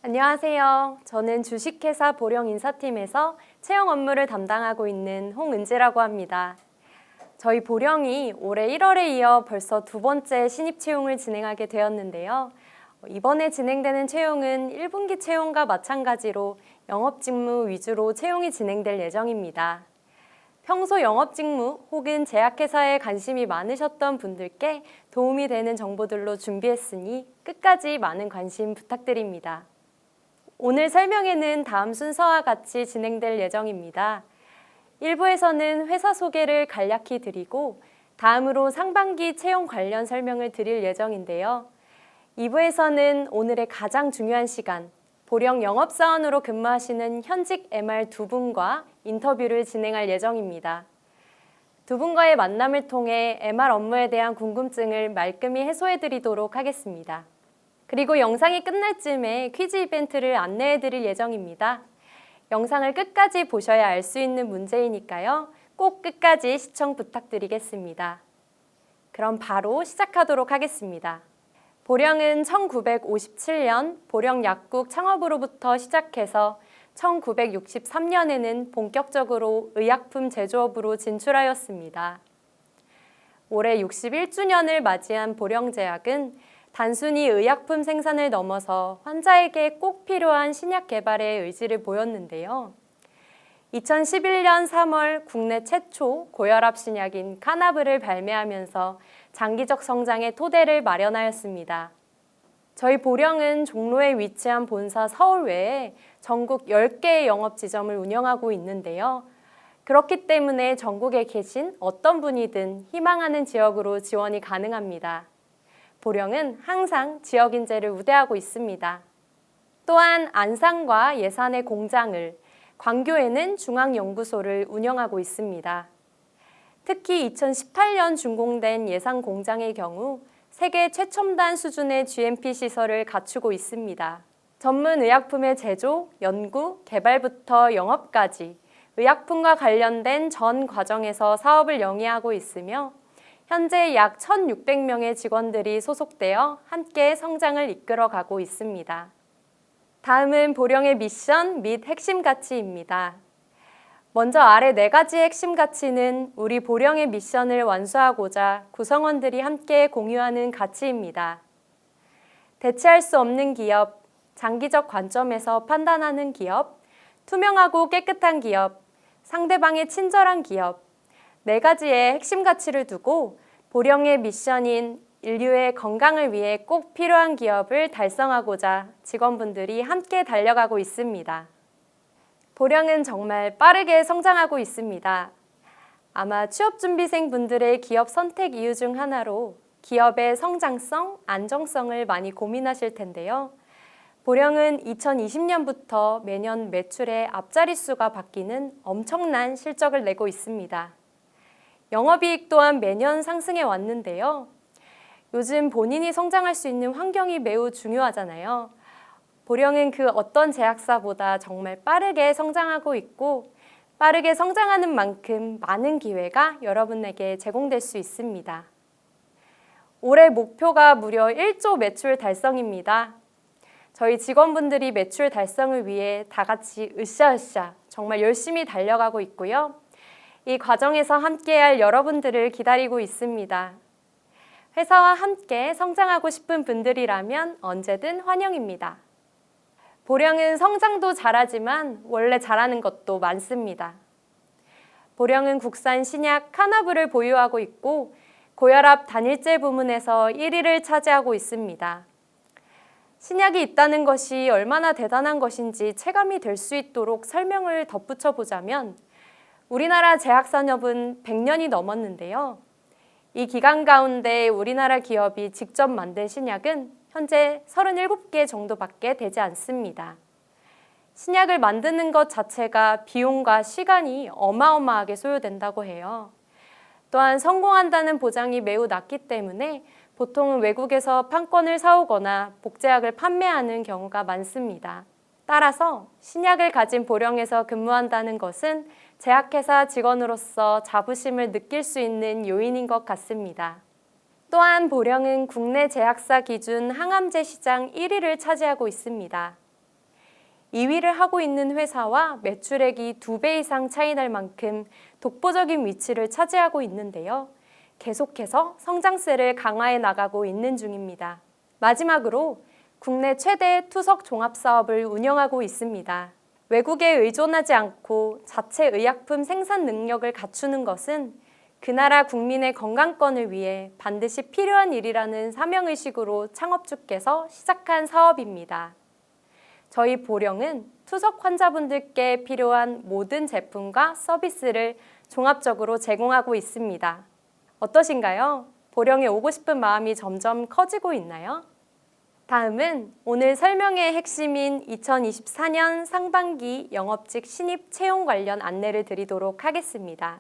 안녕하세요. 저는 주식회사 보령 인사팀에서 채용 업무를 담당하고 있는 홍은지라고 합니다. 저희 보령이 올해 1월에 이어 벌써 두 번째 신입 채용을 진행하게 되었는데요. 이번에 진행되는 채용은 1분기 채용과 마찬가지로 영업직무 위주로 채용이 진행될 예정입니다. 평소 영업직무 혹은 제약회사에 관심이 많으셨던 분들께 도움이 되는 정보들로 준비했으니 끝까지 많은 관심 부탁드립니다. 오늘 설명회는 다음 순서와 같이 진행될 예정입니다. 1부에서는 회사 소개를 간략히 드리고 다음으로 상반기 채용 관련 설명을 드릴 예정인데요. 2부에서는 오늘의 가장 중요한 시간, 보령 영업사원으로 근무하시는 현직 MR 두 분과 인터뷰를 진행할 예정입니다. 두 분과의 만남을 통해 MR 업무에 대한 궁금증을 말끔히 해소해 드리도록 하겠습니다. 그리고 영상이 끝날 쯤에 퀴즈 이벤트를 안내해 드릴 예정입니다. 영상을 끝까지 보셔야 알 수 있는 문제이니까요. 꼭 끝까지 시청 부탁드리겠습니다. 그럼 바로 시작하도록 하겠습니다. 보령은 1957년 보령 약국 창업으로부터 시작해서 1963년에는 본격적으로 의약품 제조업으로 진출하였습니다. 올해 61주년을 맞이한 보령제약은 단순히 의약품 생산을 넘어서 환자에게 꼭 필요한 신약 개발에 의지를 보였는데요. 2011년 3월 국내 최초 고혈압 신약인 카나브를 발매하면서 장기적 성장의 토대를 마련하였습니다. 저희 보령은 종로에 위치한 본사 서울 외에 전국 10개의 영업 지점을 운영하고 있는데요. 그렇기 때문에 전국에 계신 어떤 분이든 희망하는 지역으로 지원이 가능합니다. 보령은 항상 지역 인재를 우대하고 있습니다. 또한 안산과 예산의 공장을, 광교에는 중앙연구소를 운영하고 있습니다. 특히 2018년 준공된 예산 공장의 경우 세계 최첨단 수준의 GMP 시설을 갖추고 있습니다. 전문 의약품의 제조, 연구, 개발부터 영업까지 의약품과 관련된 전 과정에서 사업을 영위하고 있으며 현재 약 1,600명의 직원들이 소속되어 함께 성장을 이끌어가고 있습니다. 다음은 보령의 미션 및 핵심 가치입니다. 먼저 아래 4가지 핵심 가치는 우리 보령의 미션을 완수하고자 구성원들이 함께 공유하는 가치입니다. 대체할 수 없는 기업, 장기적 관점에서 판단하는 기업, 투명하고 깨끗한 기업, 상대방의 친절한 기업, 4가지의 핵심 가치를 두고 보령의 미션인 인류의 건강을 위해 꼭 필요한 기업을 달성하고자 직원분들이 함께 달려가고 있습니다. 보령은 정말 빠르게 성장하고 있습니다. 아마 취업준비생 분들의 기업 선택 이유 중 하나로 기업의 성장성, 안정성을 많이 고민하실 텐데요. 보령은 2020년부터 매년 매출의 앞자릿수가 바뀌는 엄청난 실적을 내고 있습니다. 영업이익 또한 매년 상승해 왔는데요. 요즘 본인이 성장할 수 있는 환경이 매우 중요하잖아요. 보령은 그 어떤 제약사보다 정말 빠르게 성장하고 있고 빠르게 성장하는 만큼 많은 기회가 여러분에게 제공될 수 있습니다. 올해 목표가 무려 1조 매출 달성입니다. 저희 직원분들이 매출 달성을 위해 다 같이 으쌰으쌰 정말 열심히 달려가고 있고요. 이 과정에서 함께할 여러분들을 기다리고 있습니다. 회사와 함께 성장하고 싶은 분들이라면 언제든 환영입니다. 보령은 성장도 잘하지만 원래 잘하는 것도 많습니다. 보령은 국산 신약 카나브를 보유하고 있고 고혈압 단일제 부문에서 1위를 차지하고 있습니다. 신약이 있다는 것이 얼마나 대단한 것인지 체감이 될 수 있도록 설명을 덧붙여 보자면 우리나라 제약산업은 100년이 넘었는데요. 이 기간 가운데 우리나라 기업이 직접 만든 신약은 현재 37개 정도밖에 되지 않습니다. 신약을 만드는 것 자체가 비용과 시간이 어마어마하게 소요된다고 해요. 또한 성공한다는 보장이 매우 낮기 때문에 보통은 외국에서 판권을 사오거나 복제약을 판매하는 경우가 많습니다. 따라서 신약을 가진 보령에서 근무한다는 것은 제약회사 직원으로서 자부심을 느낄 수 있는 요인인 것 같습니다. 또한 보령은 국내 제약사 기준 항암제 시장 1위를 차지하고 있습니다. 2위를 하고 있는 회사와 매출액이 2배 이상 차이 날 만큼 독보적인 위치를 차지하고 있는데요. 계속해서 성장세를 강화해 나가고 있는 중입니다. 마지막으로 국내 최대 투석 종합사업을 운영하고 있습니다. 외국에 의존하지 않고 자체 의약품 생산 능력을 갖추는 것은 그 나라 국민의 건강권을 위해 반드시 필요한 일이라는 사명의식으로 창업주께서 시작한 사업입니다. 저희 보령은 투석 환자분들께 필요한 모든 제품과 서비스를 종합적으로 제공하고 있습니다. 어떠신가요? 보령에 오고 싶은 마음이 점점 커지고 있나요? 다음은 오늘 설명의 핵심인 2024년 상반기 영업직 신입 채용 관련 안내를 드리도록 하겠습니다.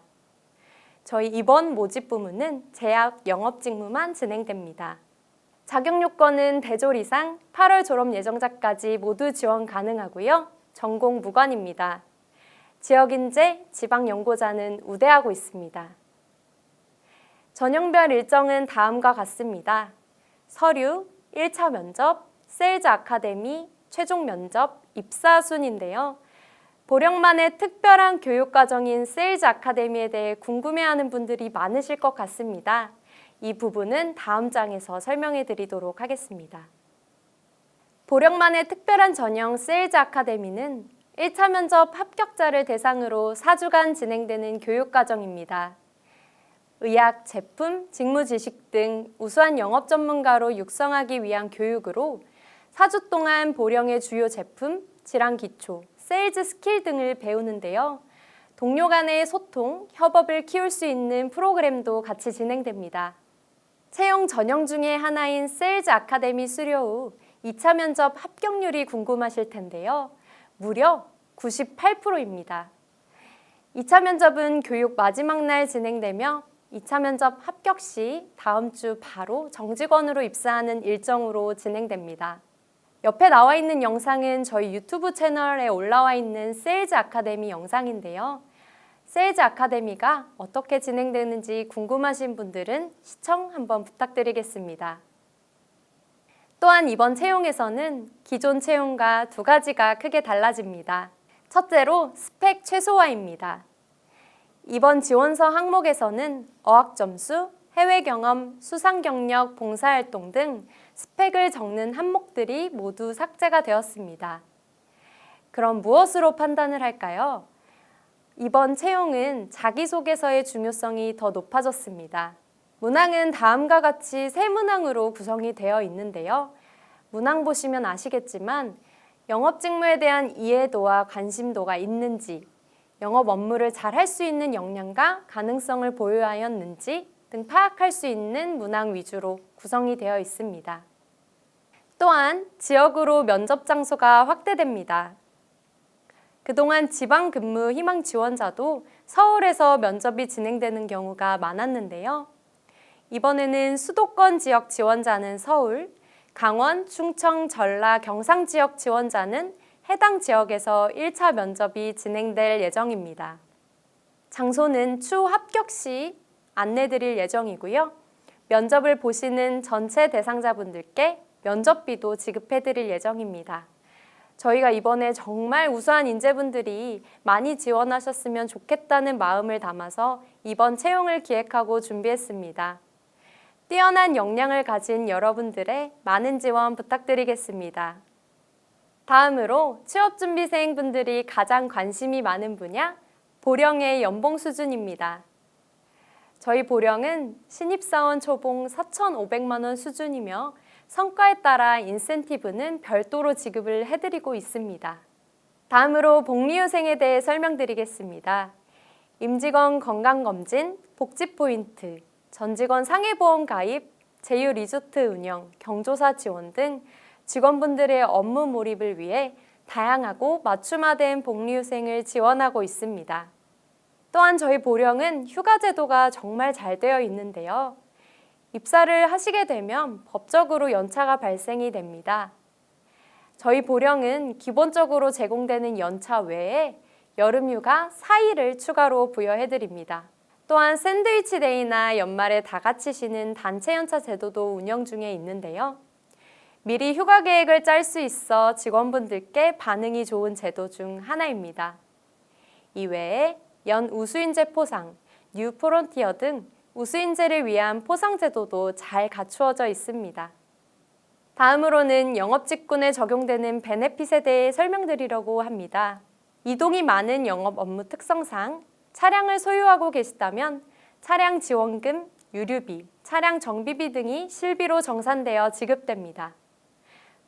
저희 이번 모집 부문은 제약 영업직무만 진행됩니다. 자격 요건은 대졸 이상 8월 졸업 예정자까지 모두 지원 가능하고요. 전공 무관입니다. 지역인재, 지방연고자는 우대하고 있습니다. 전형별 일정은 다음과 같습니다. 서류, 1차 면접, 세일즈 아카데미, 최종 면접, 입사 순인데요. 보령만의 특별한 교육과정인 세일즈 아카데미에 대해 궁금해하는 분들이 많으실 것 같습니다. 이 부분은 다음 장에서 설명해 드리도록 하겠습니다. 보령만의 특별한 전형 세일즈 아카데미는 1차 면접 합격자를 대상으로 4주간 진행되는 교육과정입니다. 의학, 제품, 직무 지식 등 우수한 영업 전문가로 육성하기 위한 교육으로 4주 동안 보령의 주요 제품, 질환 기초, 세일즈 스킬 등을 배우는데요. 동료 간의 소통, 협업을 키울 수 있는 프로그램도 같이 진행됩니다. 채용 전형 중에 하나인 세일즈 아카데미 수료 후 2차 면접 합격률이 궁금하실 텐데요. 무려 98%입니다. 2차 면접은 교육 마지막 날 진행되며 2차 면접 합격 시 다음 주 바로 정직원으로 입사하는 일정으로 진행됩니다. 옆에 나와 있는 영상은 저희 유튜브 채널에 올라와 있는 세일즈 아카데미 영상인데요. 세일즈 아카데미가 어떻게 진행되는지 궁금하신 분들은 시청 한번 부탁드리겠습니다. 또한 이번 채용에서는 기존 채용과 두 가지가 크게 달라집니다. 첫째로 스펙 최소화입니다. 이번 지원서 항목에서는 어학 점수, 해외 경험, 수상 경력, 봉사활동 등 스펙을 적는 항목들이 모두 삭제가 되었습니다. 그럼 무엇으로 판단을 할까요? 이번 채용은 자기소개서의 중요성이 더 높아졌습니다. 문항은 다음과 같이 세 문항으로 구성이 되어 있는데요. 문항 보시면 아시겠지만 영업 직무에 대한 이해도와 관심도가 있는지, 영업 업무를 잘 할 수 있는 역량과 가능성을 보유하였는지 등 파악할 수 있는 문항 위주로 구성이 되어 있습니다. 또한 지역으로 면접 장소가 확대됩니다. 그동안 지방 근무 희망 지원자도 서울에서 면접이 진행되는 경우가 많았는데요. 이번에는 수도권 지역 지원자는 서울, 강원, 충청, 전라, 경상 지역 지원자는 해당 지역에서 1차 면접이 진행될 예정입니다. 장소는 추후 합격 시 안내드릴 예정이고요. 면접을 보시는 전체 대상자분들께 면접비도 지급해드릴 예정입니다. 저희가 이번에 정말 우수한 인재분들이 많이 지원하셨으면 좋겠다는 마음을 담아서 이번 채용을 기획하고 준비했습니다. 뛰어난 역량을 가진 여러분들의 많은 지원 부탁드리겠습니다. 다음으로 취업준비생분들이 가장 관심이 많은 분야, 보령의 연봉 수준입니다. 저희 보령은 신입사원 초봉 4,500만 원 수준이며 성과에 따라 인센티브는 별도로 지급을 해드리고 있습니다. 다음으로 복리후생에 대해 설명드리겠습니다. 임직원 건강검진, 복지포인트, 전직원 상해보험 가입, 제휴 리조트 운영, 경조사 지원 등 직원분들의 업무 몰입을 위해 다양하고 맞춤화된 복리후생을 지원하고 있습니다. 또한 저희 보령은 휴가 제도가 정말 잘 되어 있는데요. 입사를 하시게 되면 법적으로 연차가 발생이 됩니다. 저희 보령은 기본적으로 제공되는 연차 외에 여름휴가 4일을 추가로 부여해드립니다. 또한 샌드위치 데이나 연말에 다 같이 쉬는 단체 연차 제도도 운영 중에 있는데요. 미리 휴가 계획을 짤 수 있어 직원분들께 반응이 좋은 제도 중 하나입니다. 이외에 연 우수인재 포상, 뉴 프론티어 등 우수인재를 위한 포상 제도도 잘 갖추어져 있습니다. 다음으로는 영업직군에 적용되는 베네핏에 대해 설명드리려고 합니다. 이동이 많은 영업 업무 특성상 차량을 소유하고 계시다면 차량 지원금, 유류비, 차량 정비비 등이 실비로 정산되어 지급됩니다.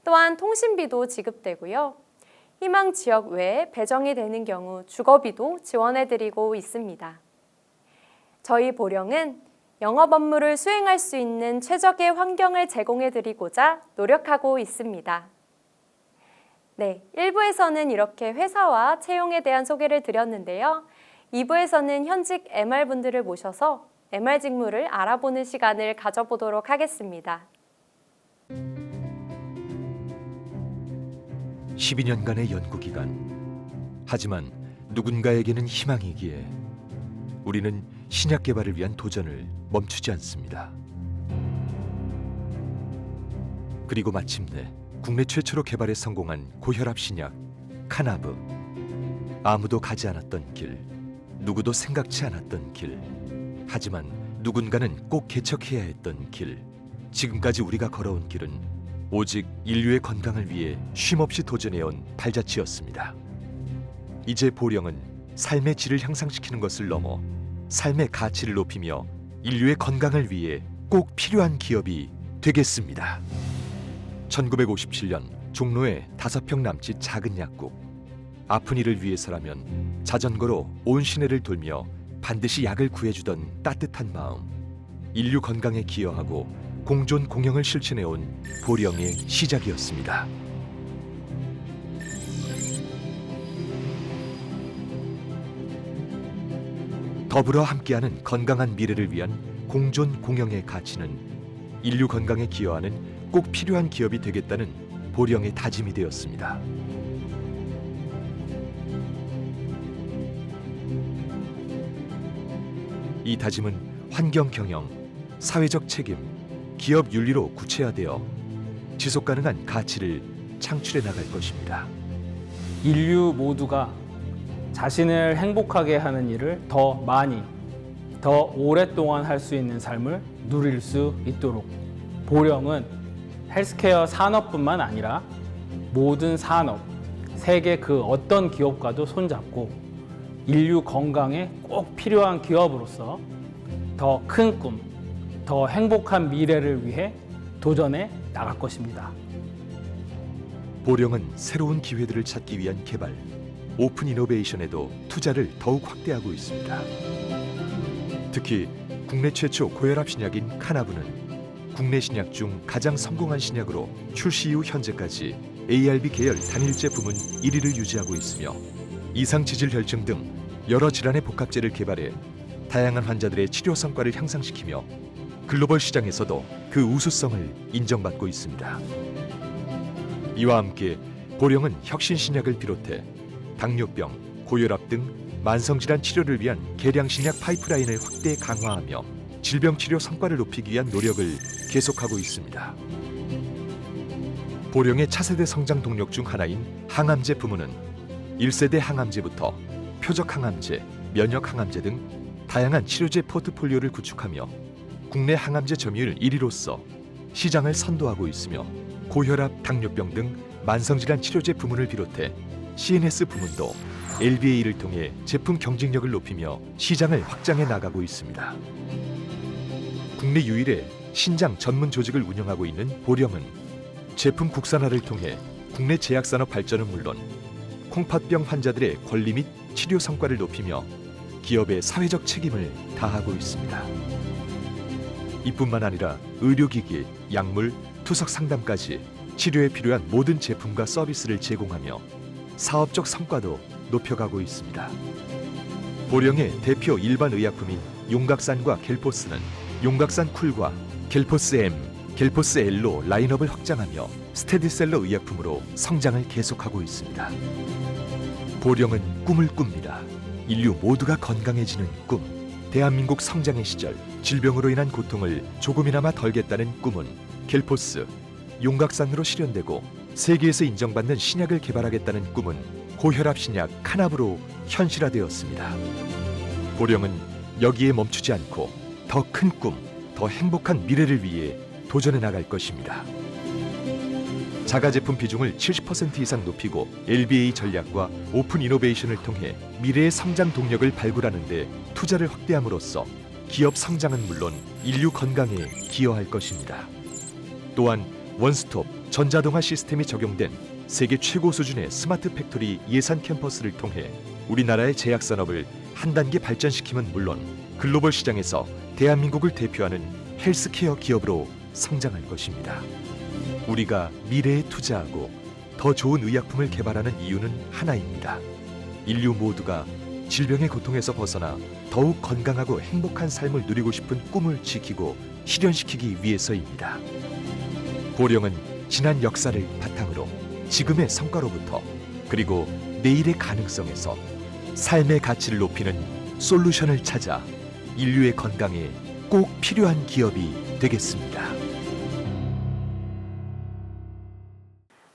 또한 통신비도 지급되고요. 희망 지역 외에 배정이 되는 경우 주거비도 지원해드리고 있습니다. 저희 보령은 영업 업무를 수행할 수 있는 최적의 환경을 제공해드리고자 노력하고 있습니다. 네, 1부에서는 이렇게 회사와 채용에 대한 소개를 드렸는데요. 2부에서는 현직 MR분들을 모셔서 MR 직무를 알아보는 시간을 가져보도록 하겠습니다. 12년간의 연구기간. 하지만 누군가에게는 희망이기에 우리는 신약 개발을 위한 도전을 멈추지 않습니다. 그리고 마침내 국내 최초로 개발에 성공한 고혈압 신약 카나브. 아무도 가지 않았던 길, 누구도 생각지 않았던 길. 하지만 누군가는 꼭 개척해야 했던 길. 지금까지 우리가 걸어온 길은 오직 인류의 건강을 위해 쉼없이 도전해온 발자취였습니다. 이제 보령은 삶의 질을 향상시키는 것을 넘어 삶의 가치를 높이며 인류의 건강을 위해 꼭 필요한 기업이 되겠습니다. 1957년 종로의 5평 남짓 작은 약국. 아픈 이를 위해서라면 자전거로 온 시내를 돌며 반드시 약을 구해주던 따뜻한 마음. 인류 건강에 기여하고 공존 공영을 실천해온 보령의 시작이었습니다. 더불어 함께하는 건강한 미래를 위한 공존 공영의 가치는 인류 건강에 기여하는 꼭 필요한 기업이 되겠다는 보령의 다짐이 되었습니다. 이 다짐은 환경 경영, 사회적 책임, 기업 윤리로 구체화되어 지속 가능한 가치를 창출해 나갈 것입니다. 인류 모두가 자신을 행복하게 하는 일을 더 많이, 더 오랫동안 할 수 있는 삶을 누릴 수 있도록 보령은 헬스케어 산업뿐만 아니라 모든 산업, 세계 그 어떤 기업과도 손잡고 인류 건강에 꼭 필요한 기업으로서 더 큰 꿈, 더 행복한 미래를 위해 도전해 나갈 것입니다. 보령은 새로운 기회들을 찾기 위한 개발, 오픈 이노베이션에도 투자를 더욱 확대하고 있습니다. 특히 국내 최초 고혈압 신약인 카나브는 국내 신약 중 가장 성공한 신약으로 출시 이후 현재까지 ARB 계열 단일제 부문 1위를 유지하고 있으며 이상치질 혈증 등 여러 질환의 복합제를 개발해 다양한 환자들의 치료 성과를 향상시키며 글로벌 시장에서도 그 우수성을 인정받고 있습니다. 이와 함께 보령은 혁신 신약을 비롯해 당뇨병, 고혈압 등 만성질환 치료를 위한 개량 신약 파이프라인을 확대 강화하며 질병 치료 성과를 높이기 위한 노력을 계속하고 있습니다. 보령의 차세대 성장 동력 중 하나인 항암제 부문은 1세대 항암제부터 표적 항암제, 면역 항암제 등 다양한 치료제 포트폴리오를 구축하며 국내 항암제 점유율 1위로서 시장을 선도하고 있으며 고혈압, 당뇨병 등 만성질환 치료제 부문을 비롯해 CNS 부문도 LBA를 통해 제품 경쟁력을 높이며 시장을 확장해 나가고 있습니다. 국내 유일의 신장 전문 조직을 운영하고 있는 보령은 제품 국산화를 통해 국내 제약산업 발전은 물론 콩팥병 환자들의 권리 및 치료 성과를 높이며 기업의 사회적 책임을 다하고 있습니다. 이뿐만 아니라 의료기기, 약물, 투석 상담까지 치료에 필요한 모든 제품과 서비스를 제공하며 사업적 성과도 높여가고 있습니다. 보령의 대표 일반 의약품인 용각산과 겔포스는 용각산 쿨과 겔포스 M, 겔포스 L로 라인업을 확장하며 스테디셀러 의약품으로 성장을 계속하고 있습니다. 보령은 꿈을 꿉니다. 인류 모두가 건강해지는 꿈. 대한민국 성장의 시절 질병으로 인한 고통을 조금이나마 덜겠다는 꿈은 겔포스, 용각산으로 실현되고 세계에서 인정받는 신약을 개발하겠다는 꿈은 고혈압 신약 카나브로 현실화되었습니다. 보령은 여기에 멈추지 않고 더 큰 꿈, 더 행복한 미래를 위해 도전해 나갈 것입니다. 자가 제품 비중을 70% 이상 높이고 LBA 전략과 오픈 이노베이션을 통해 미래의 성장 동력을 발굴하는 데 투자를 확대함으로써 기업 성장은 물론 인류 건강에 기여할 것입니다. 또한 원스톱 전자동화 시스템이 적용된 세계 최고 수준의 스마트 팩토리 예산 캠퍼스를 통해 우리나라의 제약 산업을 한 단계 발전시킴은 물론 글로벌 시장에서 대한민국을 대표하는 헬스케어 기업으로 성장할 것입니다. 우리가 미래에 투자하고 더 좋은 의약품을 개발하는 이유는 하나입니다. 인류 모두가 질병의 고통에서 벗어나 더욱 건강하고 행복한 삶을 누리고 싶은 꿈을 지키고 실현시키기 위해서입니다. 보령은 지난 역사를 바탕으로 지금의 성과로부터 그리고 내일의 가능성에서 삶의 가치를 높이는 솔루션을 찾아 인류의 건강에 꼭 필요한 기업이 되겠습니다.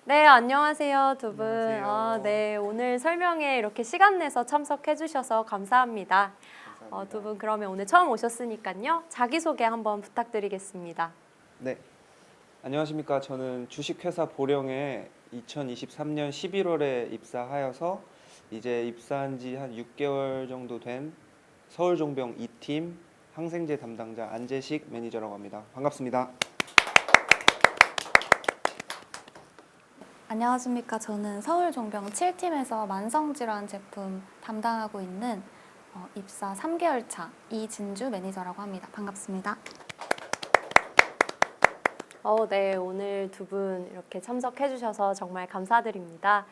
네, 안녕하세요, 두 분. 안녕하세요. 네, 오늘 설명에 이렇게 시간 내서 참석해 주셔서 감사합니다. 두 분 그러면 오늘 처음 오셨으니까요. 자기소개 한번 부탁드리겠습니다. 네, 안녕하십니까. 저는 주식회사 보령에 2023년 11월에 입사하여서 이제 입사한 지 한 6개월 정도 된 서울종병 2팀 항생제 담당자 안재식 매니저라고 합니다. 반갑습니다. 안녕하십니까. 저는 서울종병 7팀에서 만성질환 제품 담당하고 있는 입사 3개월 차 이진주 매니저라고 합니다. 반갑습니다. 네, 오늘 두 분 이렇게 참석해 주셔서 정말 감사드립니다.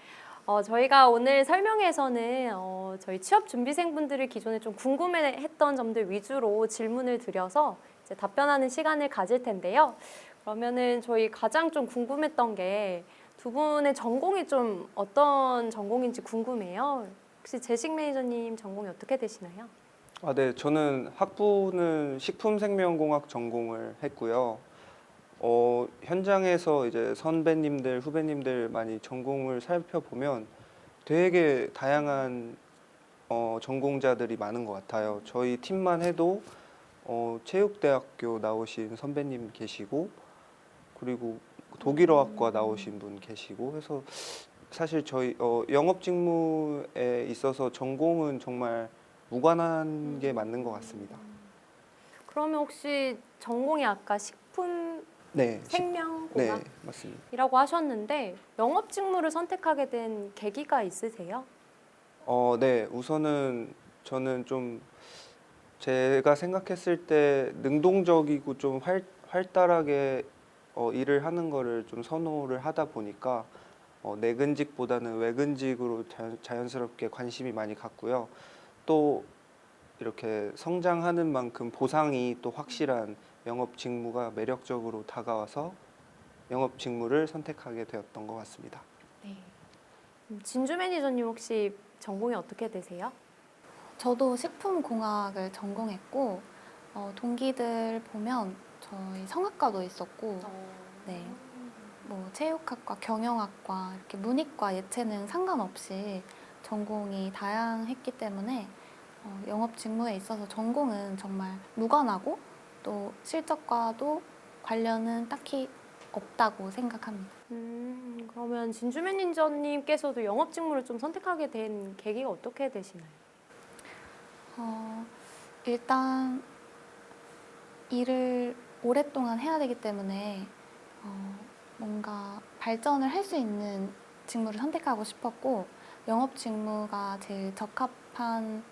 저희가 오늘 설명에서는 저희 취업 준비생분들이 기존에 좀 궁금해했던 점들 위주로 질문을 드려서 이제 답변하는 시간을 가질 텐데요. 그러면은 저희 가장 좀 궁금했던 게 두 분의 전공이 좀 어떤 전공인지 궁금해요. 혹시 재식 매니저님 전공이 어떻게 되시나요? 네, 저는 학부는 식품생명공학 전공을 했고요. 현장에서 이제 선배님들, 후배님들 많이 전공을 살펴보면 되게 다양한 전공자들이 많은 것 같아요. 저희 팀만 해도 체육대학교 나오신 선배님 계시고, 그리고 독일어학과 나오신 분 계시고 해서 사실 저희 영업 직무에 있어서 전공은 정말 무관한 게 맞는 것 같습니다. 그러면 혹시 전공이 아까 식품 네, 생명공학이라고 네, 맞습니다. 하셨는데 영업 직무를 선택하게 된 계기가 있으세요? 네, 우선은 저는 좀 제가 생각했을 때 능동적이고 좀 활달하게 일을 하는 거를 좀 선호를 하다 보니까 내근직보다는 외근직으로 자연스럽게 관심이 많이 갔고요. 또 이렇게 성장하는 만큼 보상이 또 확실한 영업 직무가 매력적으로 다가와서 영업 직무를 선택하게 되었던 것 같습니다. 네. 진주 매니저님 혹시 전공이 어떻게 되세요? 저도 식품공학을 전공했고 동기들 보면 저희 성악과도 있었고 네, 뭐 체육학과, 경영학과, 이렇게 문이과, 예체능 상관없이 전공이 다양했기 때문에 영업 직무에 있어서 전공은 정말 무관하고 또 실적과도 관련은 딱히 없다고 생각합니다. 그러면 진주 매니저님께서도 영업 직무를 좀 선택하게 된 계기가 어떻게 되시나요? 일단 일을 오랫동안 해야 되기 때문에 뭔가 발전을 할 수 있는 직무를 선택하고 싶었고 영업 직무가 제일 적합한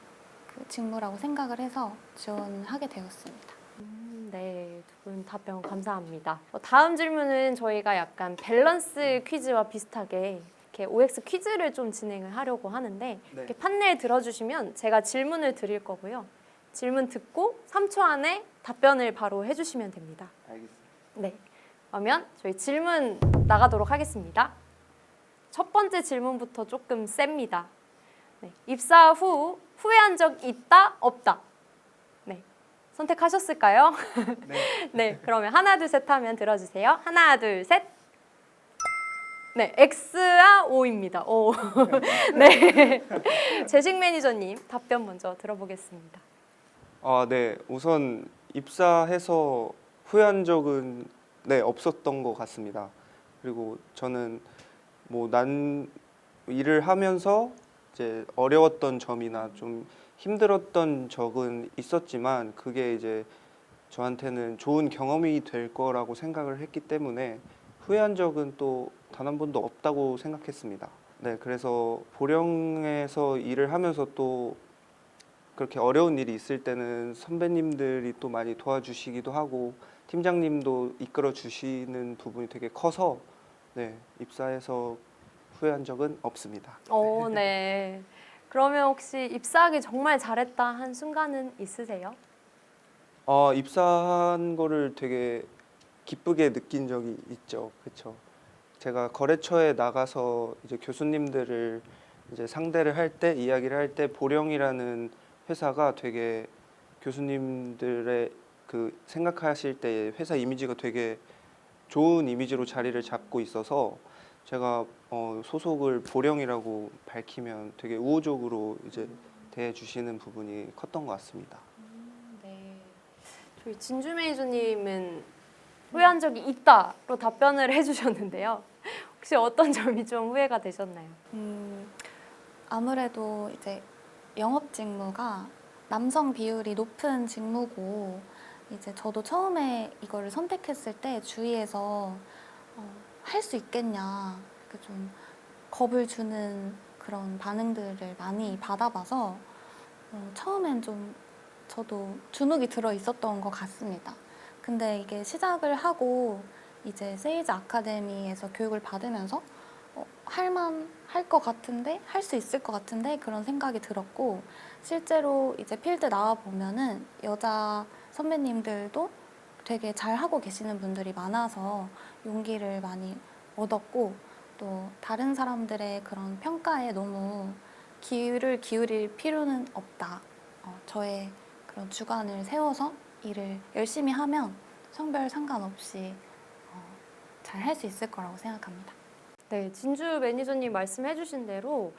그 직무라고 생각을 해서 지원하게 되었습니다. 네, 두 분 답변 감사합니다. 다음 질문은 저희가 약간 밸런스 퀴즈와 비슷하게 이렇게 OX 퀴즈를 좀 진행을 하려고 하는데 이렇게 판넬 들어주시면 제가 질문을 드릴 거고요. 질문 듣고 3초 안에 답변을 바로 해주시면 됩니다. 알겠습니다. 네, 그러면 저희 질문 나가도록 하겠습니다. 첫 번째 질문부터 조금 셉니다. 네, 입사 후 후회한 적 있다, 없다? 네, 선택하셨을까요? 네. 네, 그러면 하나, 둘, 셋 하면 들어주세요. 하나, 둘, 셋. 네, X와 O입니다. O. 네. 재식 매니저님 답변 먼저 들어보겠습니다. 네. 우선 입사해서 후회한 적은 네, 없었던 것 같습니다. 그리고 저는 뭐 난 일을 하면서 이제 어려웠던 점이나 좀 힘들었던 적은 있었지만 그게 이제 저한테는 좋은 경험이 될 거라고 생각을 했기 때문에 후회한 적은 또 단 한 번도 없다고 생각했습니다. 네, 그래서 보령에서 일을 하면서 또 그렇게 어려운 일이 있을 때는 선배님들이 또 많이 도와주시기도 하고 팀장님도 이끌어 주시는 부분이 되게 커서 네, 입사해서 후회한 적은 없습니다. 네. 그러면 혹시 입사하기 정말 잘했다 한 순간은 있으세요? 입사한 거를 되게 기쁘게 느낀 적이 있죠. 그렇죠. 제가 거래처에 나가서 이제 교수님들을 이제 상대를 할 때 이야기를 할 때 보령이라는 회사가 되게 교수님들의 그 생각하실 때 회사 이미지가 되게 좋은 이미지로 자리를 잡고 있어서 제가 소속을 보령이라고 밝히면 되게 우호적으로 이제 대해 주시는 부분이 컸던 것 같습니다. 네. 저희 진주 매니저님은 후회한 적이 있다로 답변을 해주셨는데요. 혹시 어떤 점이 좀 후회가 되셨나요? 아무래도 이제 영업 직무가 남성 비율이 높은 직무고 이제 저도 처음에 이거를 선택했을 때 주위에서 할 수 있겠냐 이렇게 좀 겁을 주는 그런 반응들을 많이 받아봐서 처음엔 좀 저도 주눅이 들어 있었던 것 같습니다. 근데 이게 시작을 하고 이제 세일즈 아카데미에서 교육을 받으면서 할 것 같은데, 할 수 있을 것 같은데 그런 생각이 들었고 실제로 이제 필드 나와 보면은 여자 선배님들도 되게 잘 하고 계시는 분들이 많아서 용기를 많이 얻었고 또 다른 사람들의 그런 평가에 너무 귀를 기울일 필요는 없다. 저의 그런 주관을 세워서 일을 열심히 하면 성별 상관없이 잘 할 수 있을 거라고 생각합니다. 네, 진주 매니저님 말씀해주신 대로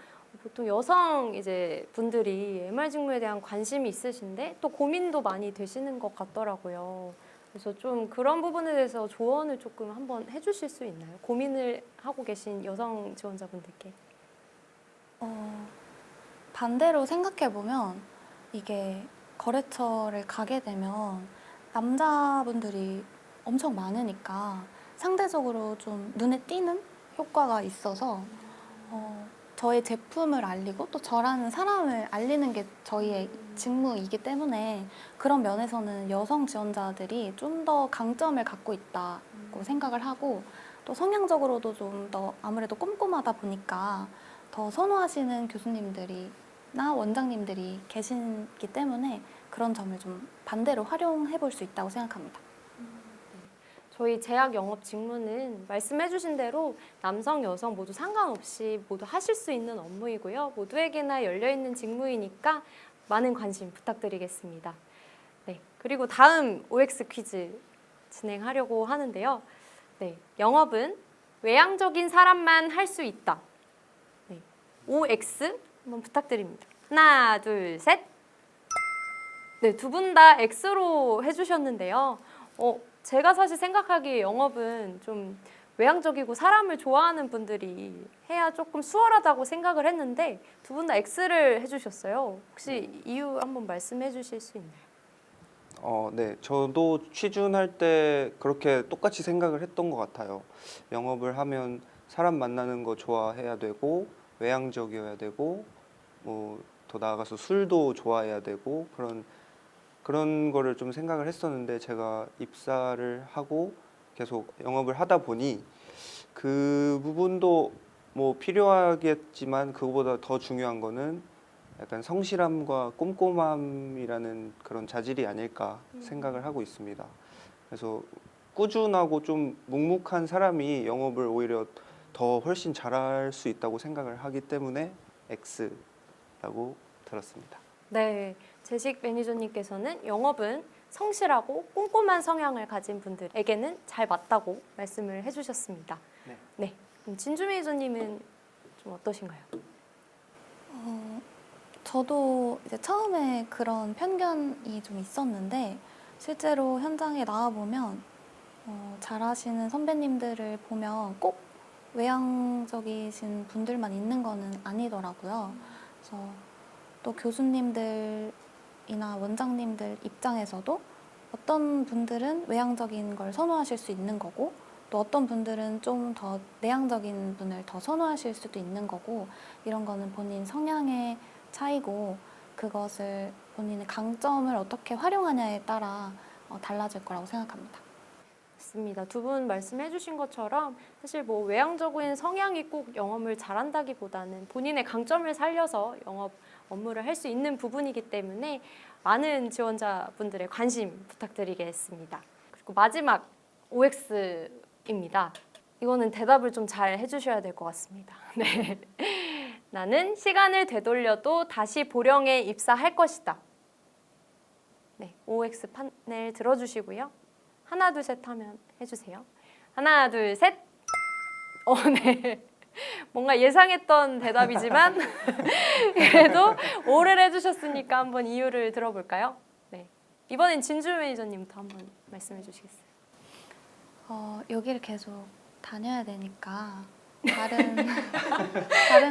보통 여성 이제 분들이 MR 직무에 대한 관심이 있으신데 또 고민도 많이 되시는 것 같더라고요. 그래서 좀 그런 부분에 대해서 조언을 조금 한번 해주실 수 있나요? 고민을 하고 계신 여성 지원자분들께. 반대로 생각해보면 이게 거래처를 가게 되면 남자분들이 엄청 많으니까 상대적으로 좀 눈에 띄는 효과가 있어서 저의 제품을 알리고 또 저라는 사람을 알리는 게 저희의 직무이기 때문에 그런 면에서는 여성 지원자들이 좀 더 강점을 갖고 있다고 생각을 하고 또 성향적으로도 좀 더 아무래도 꼼꼼하다 보니까 더 선호하시는 교수님들이나 원장님들이 계시기 때문에 그런 점을 좀 반대로 활용해 볼 수 있다고 생각합니다. 저희 제약 영업 직무는 말씀해주신 대로 남성, 여성 모두 상관없이 모두 하실 수 있는 업무이고요. 모두에게나 열려있는 직무이니까 많은 관심 부탁드리겠습니다. 네, 그리고 다음 OX 퀴즈 진행하려고 하는데요. 네, 영업은 외향적인 사람만 할 수 있다. 네, OX 한번 부탁드립니다. 하나, 둘, 셋. 네, 두 분 다 X로 해주셨는데요. 제가 사실 생각하기에 영업은 좀 외향적이고 사람을 좋아하는 분들이 해야 조금 수월하다고 생각을 했는데 두 분 다 X를 해주셨어요. 혹시 이유 한번 말씀해 주실 수 있나요? 네, 저도 취준할 때 그렇게 똑같이 생각을 했던 것 같아요. 영업을 하면 사람 만나는 거 좋아해야 되고 외향적이어야 되고 뭐 더 나아가서 술도 좋아해야 되고 그런 거를 좀 생각을 했었는데 제가 입사를 하고 계속 영업을 하다 보니 그 부분도 뭐 필요하겠지만 그거보다 더 중요한 거는 약간 성실함과 꼼꼼함이라는 그런 자질이 아닐까 생각을 하고 있습니다. 그래서 꾸준하고 좀 묵묵한 사람이 영업을 오히려 더 훨씬 잘할 수 있다고 생각을 하기 때문에 X라고 들었습니다. 네, 재식 매니저님께서는 영업은 성실하고 꼼꼼한 성향을 가진 분들에게는 잘 맞다고 말씀을 해주셨습니다. 네. 네, 진주 매니저님은 좀 어떠신가요? 저도 이제 처음에 그런 편견이 좀 있었는데 실제로 현장에 나와보면 잘하시는 선배님들을 보면 꼭 외향적이신 분들만 있는 거는 아니더라고요. 그래서 또 교수님들이나 원장님들 입장에서도 어떤 분들은 외향적인 걸 선호하실 수 있는 거고 또 어떤 분들은 좀 더 내향적인 분을 더 선호하실 수도 있는 거고 이런 거는 본인 성향의 차이고 그것을 본인의 강점을 어떻게 활용하냐에 따라 달라질 거라고 생각합니다. 맞습니다. 두 분 말씀해주신 것처럼 사실 뭐 외향적인 성향이 꼭 영업을 잘한다기보다는 본인의 강점을 살려서 영업 업무를 할 수 있는 부분이기 때문에 많은 지원자분들의 관심 부탁드리겠습니다. 그리고 마지막 OX입니다. 이거는 대답을 좀 잘 해주셔야 될 것 같습니다. 네. 나는 시간을 되돌려도 다시 보령에 입사할 것이다. 네, OX 판넬 들어주시고요. 하나, 둘, 셋 하면 해주세요. 하나, 둘, 셋. 네. 뭔가 예상했던 대답이지만 그래도 O를 해주셨으니까 한번 이유를 들어볼까요? 네. 이번엔 진주 매니저님부터 한번 말씀해 주시겠어요? 여기를 계속 다녀야 되니까 다른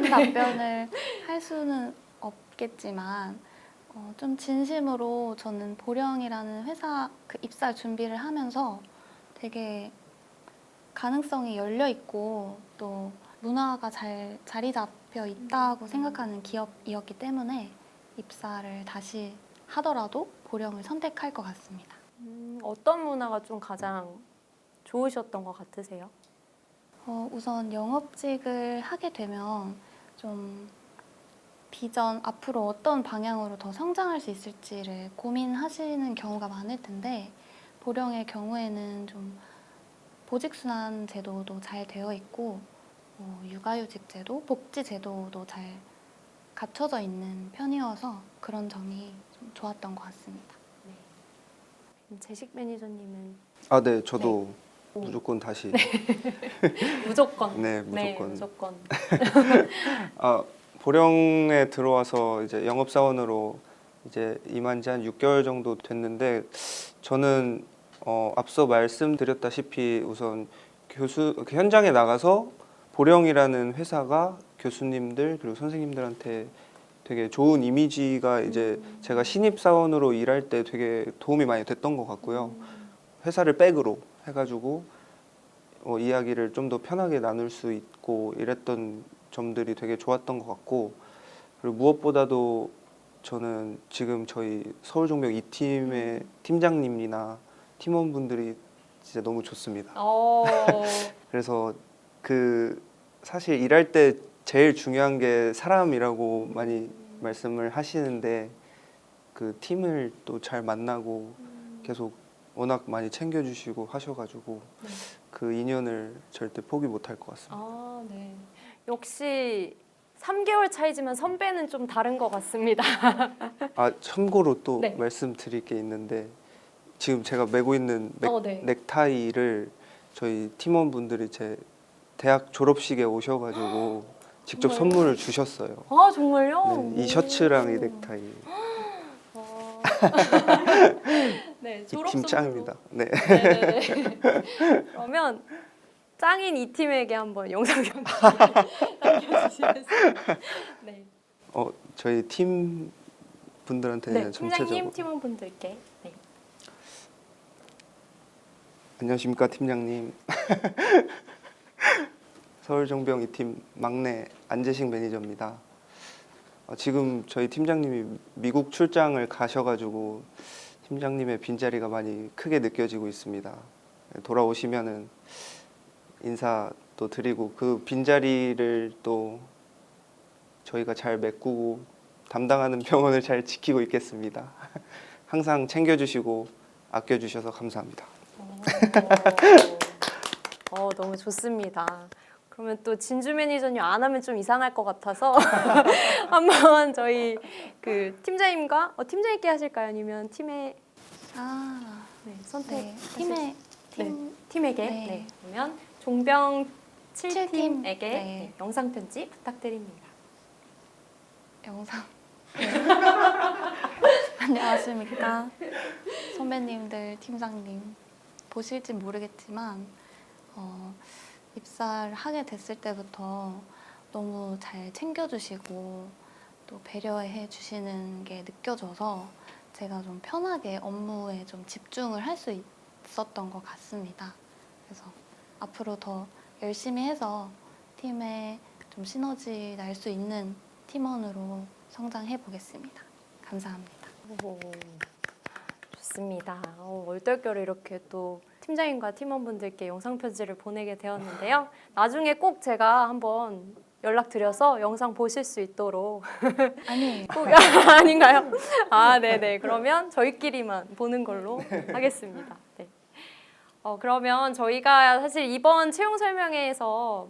답변을 할 수는 없겠지만 좀 진심으로 저는 보령이라는 회사 그 입사 준비를 하면서 되게 가능성이 열려 있고 또 문화가 잘 자리 잡혀 있다고 생각하는 기업이었기 때문에 입사를 다시 하더라도 보령을 선택할 것 같습니다. 어떤 문화가 좀 가장 좋으셨던 것 같으세요? 우선 영업직을 하게 되면 좀 비전 앞으로 어떤 방향으로 더 성장할 수 있을지를 고민하시는 경우가 많을 텐데 보령의 경우에는 좀 보직순환 제도도 잘 되어 있고 육아휴직 제도, 복지 제도도 잘 갖춰져 있는 편이어서 그런 점이 좀 좋았던 것 같습니다. 재식 매니저님은 네, 저도 오. 무조건 다시. 무조건. 네, 네, 무조건. 무조건. 보령에 들어와서 이제 영업사원으로 이제 임한 지 한 6개월 정도 됐는데 저는 앞서 말씀드렸다시피 우선 현장에 나가서 보령이라는 회사가 교수님들 그리고 선생님들한테 되게 좋은 이미지가 이제 제가 신입사원으로 일할 때 되게 도움이 많이 됐던 것 같고요. 회사를 백으로 해가지고 이야기를 좀 더 편하게 나눌 수 있고 이랬던 점들이 되게 좋았던 것 같고 그리고 무엇보다도 저는 지금 저희 서울종병 2팀의 팀장님이나 팀원분들이 진짜 너무 좋습니다. 그래서 사실 일할 때 제일 중요한 게 사람이라고 많이 말씀을 하시는데 그 팀을 또 잘 만나고 계속 워낙 많이 챙겨주시고 하셔가지고 그 인연을 절대 포기 못할 것 같습니다. 네. 역시 3개월 차이지만 선배는 좀 다른 것 같습니다. 참고로 또 네. 말씀드릴 게 있는데 지금 제가 메고 있는 네. 넥타이를 저희 팀원분들이 제 대학 졸업식에 오셔가지고 직접 정말요? 선물을 주셨어요. 정말요? 네, 이 셔츠랑 이 오. 넥타이. 네, 이 졸업 팀 선물로. 짱입니다. 네. 네네네. 그러면 짱인 이 팀에게 한번 영상 남겨주시겠어요? 네. 저희 팀 분들한테는 네, 전체적으로 팀장님, 팀원분들께. 네. 안녕하십니까 팀장님. 서울종병 2팀 막내 안재식 매니저입니다. 지금 저희 팀장님이 미국 출장을 가셔가지고 팀장님의 빈자리가 많이 크게 느껴지고 있습니다. 돌아오시면은 인사 또 드리고 그 빈자리를 또 저희가 잘 메꾸고 담당하는 병원을 잘 지키고 있겠습니다. 항상 챙겨주시고 아껴주셔서 감사합니다. 너무 좋습니다. 그러면 또 진주 매니저님 안 하면 좀 이상할 것 같아서 한번 저희 그 팀장님과 팀장님께 하실까요? 아니면 팀의 선택 네, 팀의 팀에게. 네. 네. 그러면 종병 칠 7팀에게 네. 영상 편지 부탁드립니다. 영상. 네. 안녕하십니까. 선배님들, 팀장님. 보실진 모르겠지만 입사를 하게 됐을 때부터 너무 잘 챙겨주시고 또 배려해 주시는 게 느껴져서 제가 좀 편하게 업무에 좀 집중을 할 수 있었던 것 같습니다. 그래서 앞으로 더 열심히 해서 팀에 좀 시너지 날 수 있는 팀원으로 성장해 보겠습니다. 감사합니다. 오, 좋습니다. 얼떨결에 이렇게 또 팀장님과 팀원분들께 영상 편지를 보내게 되었는데요. 나중에 꼭 제가 한번 연락드려서 영상 보실 수 있도록 아니에요. 꼭 아닌가요? 아, 네네. 그러면 저희끼리만 보는 걸로 하겠습니다. 네. 그러면 저희가 사실 이번 채용 설명회에서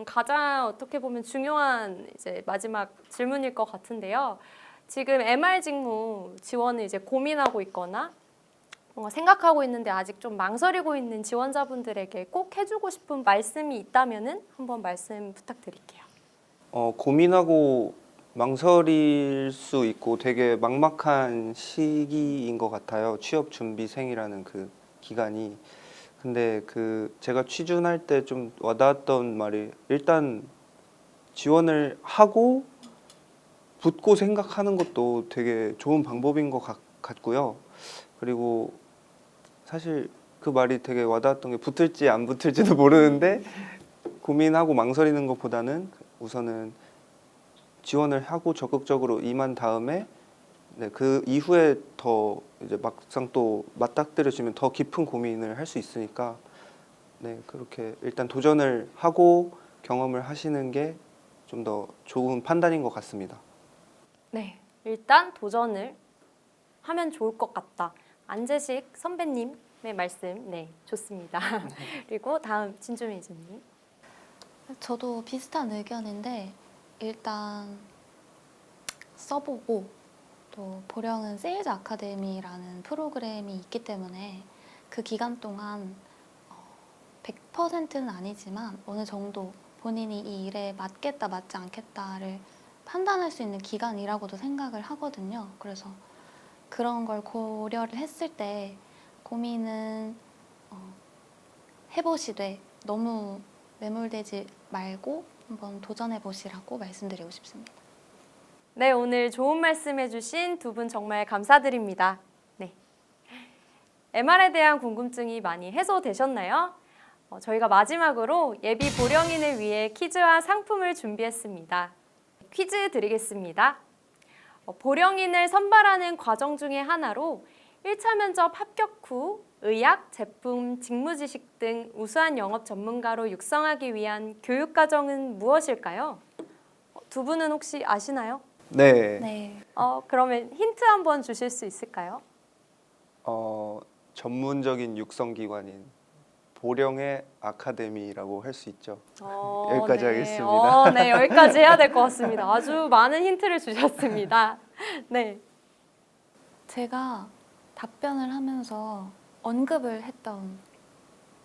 가장 어떻게 보면 중요한 이제 마지막 질문일 것 같은데요. 지금 MR 직무 지원을 이제 고민하고 있거나 뭔가 생각하고 있는데 아직 좀 망설이고 있는 지원자분들에게 꼭 해주고 싶은 말씀이 있다면은 한번 말씀 부탁드릴게요. 고민하고 망설일 수 있고 되게 막막한 시기인 것 같아요. 취업 준비생이라는 그 기간이. 근데 제가 취준할 때 좀 와닿았던 말이 일단 지원을 하고 붙고 생각하는 것도 되게 좋은 방법인 것 같고요. 그리고 사실 그 말이 되게 와닿았던 게 붙을지 안 붙을지도 모르는데 고민하고 망설이는 것보다는 우선은 지원을 하고 적극적으로 임한 다음에 네, 그 이후에 더 이제 막상 또 맞닥뜨려지면 더 깊은 고민을 할 수 있으니까 네, 그렇게 일단 도전을 하고 경험을 하시는 게 좀 더 좋은 판단인 것 같습니다. 네, 일단 도전을 하면 좋을 것 같다. 안재식 선배님의 말씀, 네, 좋습니다. 그리고 다음 진주 매니저님. 저도 비슷한 의견인데 일단 써보고 또 보령은 세일즈 아카데미라는 프로그램이 있기 때문에 그 기간 동안 100%는 아니지만 어느 정도 본인이 이 일에 맞겠다 맞지 않겠다를 판단할 수 있는 기간이라고도 생각을 하거든요. 그래서 그런 걸 고려를 했을 때 고민은 해보시되 너무 매몰되지 말고 한번 도전해 보시라고 말씀드리고 싶습니다. 네, 오늘 좋은 말씀 해주신 두 분 정말 감사드립니다. 네. MR에 대한 궁금증이 많이 해소되셨나요? 저희가 마지막으로 예비 보령인을 위해 퀴즈와 상품을 준비했습니다. 퀴즈 드리겠습니다. 보령인을 선발하는 과정 중에 하나로 1차 면접 합격 후 의학, 제품, 직무 지식 등 우수한 영업 전문가로 육성하기 위한 교육 과정은 무엇일까요? 두 분은 혹시 아시나요? 네. 네. 그러면 힌트 한번 주실 수 있을까요? 전문적인 육성 기관인 보령의 아카데미라고 할 수 있죠. 여기까지 하겠습니다. 네, 여기까지 해야 될 것 같습니다. 아주 많은 힌트를 주셨습니다. 네. 제가 답변을 하면서 언급을 했던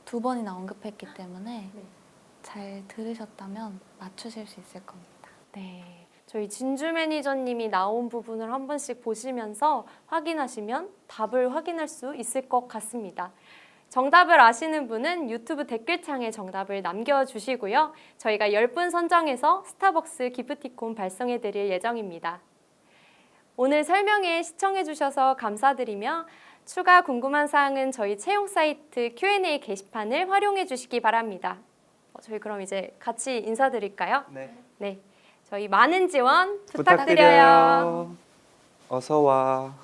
2번이나 언급했기 때문에 네. 잘 들으셨다면 맞추실 수 있을 겁니다. 네. 저희 진주 매니저님이 나온 부분을 한 번씩 보시면서 확인하시면 답을 확인할 수 있을 것 같습니다. 정답을 아시는 분은 유튜브 댓글창에 정답을 남겨주시고요. 저희가 10분 선정해서 스타벅스 기프티콘 발송해 드릴 예정입니다. 오늘 설명회 시청해주셔서 감사드리며 추가 궁금한 사항은 저희 채용 사이트 Q&A 게시판을 활용해 주시기 바랍니다. 저희 그럼 이제 같이 인사드릴까요? 네. 네. 저희 많은 지원 부탁드려요. 어서 와.